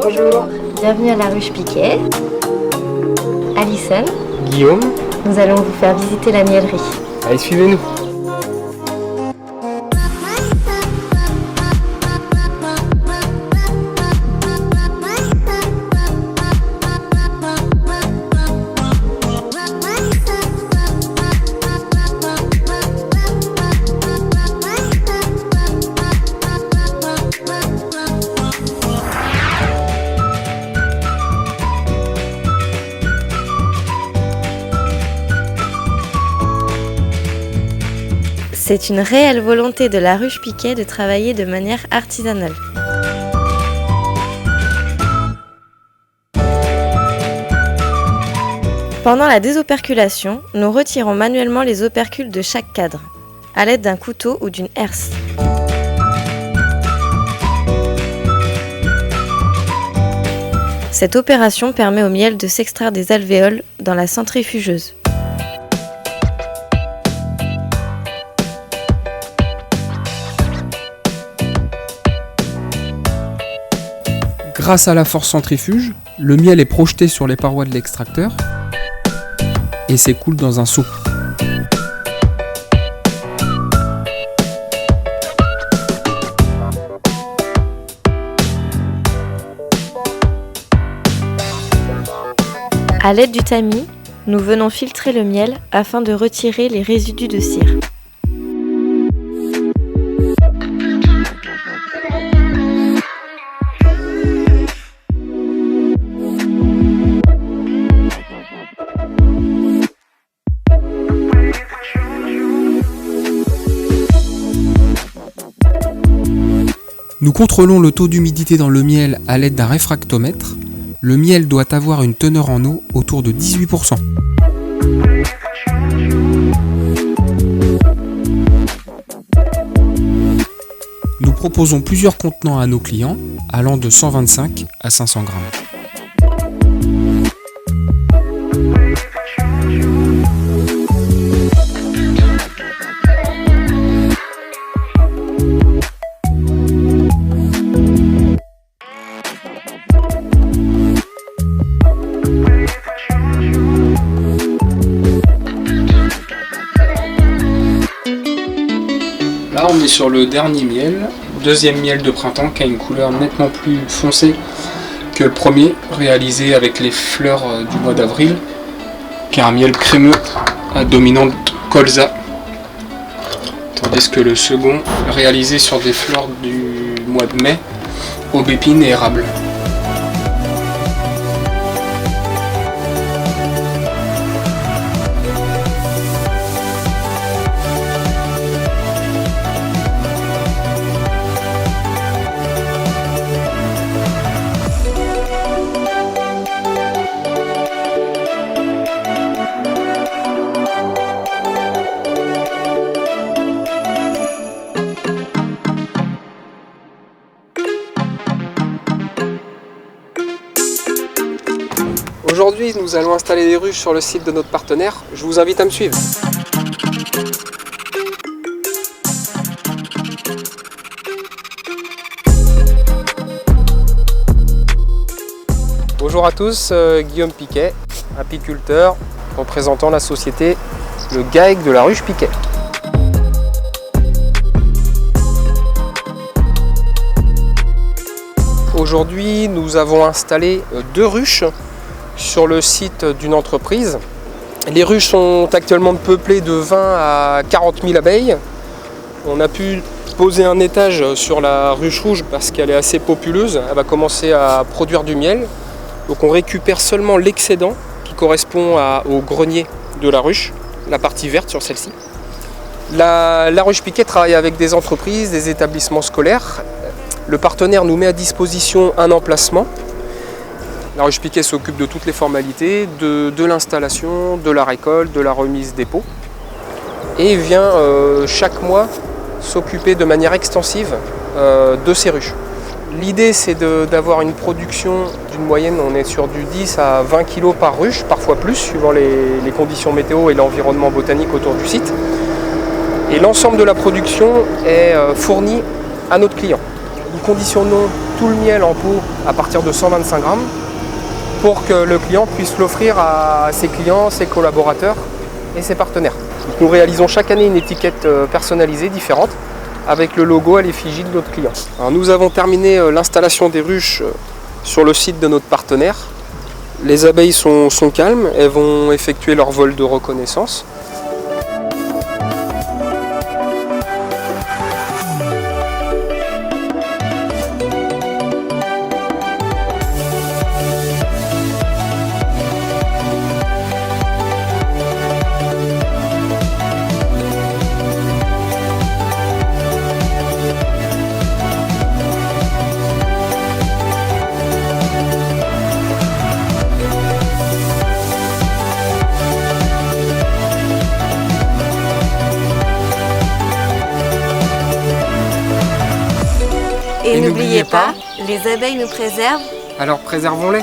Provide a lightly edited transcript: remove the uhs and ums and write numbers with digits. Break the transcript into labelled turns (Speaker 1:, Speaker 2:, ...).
Speaker 1: Bonjour.
Speaker 2: Bienvenue à la ruche Piquet. Alison.
Speaker 1: Guillaume.
Speaker 2: Nous allons vous faire visiter la miellerie.
Speaker 1: Allez, suivez-nous.
Speaker 2: C'est une réelle volonté de la ruche Piquet de travailler de manière artisanale. Pendant la désoperculation, nous retirons manuellement les opercules de chaque cadre, à l'aide d'un couteau ou d'une herse. Cette opération permet au miel de s'extraire des alvéoles dans la centrifugeuse.
Speaker 3: Grâce à la force centrifuge, le miel est projeté sur les parois de l'extracteur et s'écoule dans un seau.
Speaker 2: À l'aide du tamis, nous venons filtrer le miel afin de retirer les résidus de cire.
Speaker 3: Nous contrôlons le taux d'humidité dans le miel à l'aide d'un réfractomètre. Le miel doit avoir une teneur en eau autour de 18%. Nous proposons plusieurs contenants à nos clients, allant de 125 à 500 grammes.
Speaker 1: Là, on est sur le dernier miel, deuxième miel de printemps qui a une couleur nettement plus foncée que le premier, réalisé avec les fleurs du mois d'avril, qui est un miel crémeux à dominante colza, tandis que le second, réalisé sur des fleurs du mois de mai, aubépine et érable. Aujourd'hui, nous allons installer des ruches sur le site de notre partenaire. Je vous invite à me suivre. Bonjour à tous, Guillaume Piquet, apiculteur, représentant la société Le GAEC de la ruche Piquet. Aujourd'hui, nous avons installé 2 ruches sur le site d'une entreprise. Les ruches sont actuellement peuplées de 20 à 40 000 abeilles. On a pu poser un étage sur la ruche rouge parce qu'elle est assez populeuse. Elle va commencer à produire du miel. Donc on récupère seulement l'excédent qui correspond au grenier de la ruche, la partie verte sur celle-ci. La ruche Piquet travaille avec des entreprises, des établissements scolaires. Le partenaire nous met à disposition un emplacement. La ruche Piquet s'occupe de toutes les formalités, de l'installation, de la récolte, de la remise des pots. Et vient chaque mois s'occuper de manière extensive de ces ruches. L'idée, c'est d'avoir une production d'une moyenne, on est sur du 10 à 20 kg par ruche, parfois plus, suivant les conditions météo et l'environnement botanique autour du site. Et l'ensemble de la production est fourni à notre client. nous conditionnons tout le miel en pot à partir de 125 grammes pour que le client puisse l'offrir à ses clients, ses collaborateurs et ses partenaires. Donc, nous réalisons chaque année une étiquette personnalisée différente avec le logo à l'effigie de notre client. Alors, nous avons terminé l'installation des ruches sur le site de notre partenaire. Les abeilles sont calmes, elles vont effectuer leur vol de reconnaissance.
Speaker 2: Et n'oubliez pas, les abeilles nous préservent.
Speaker 1: Alors préservons-les.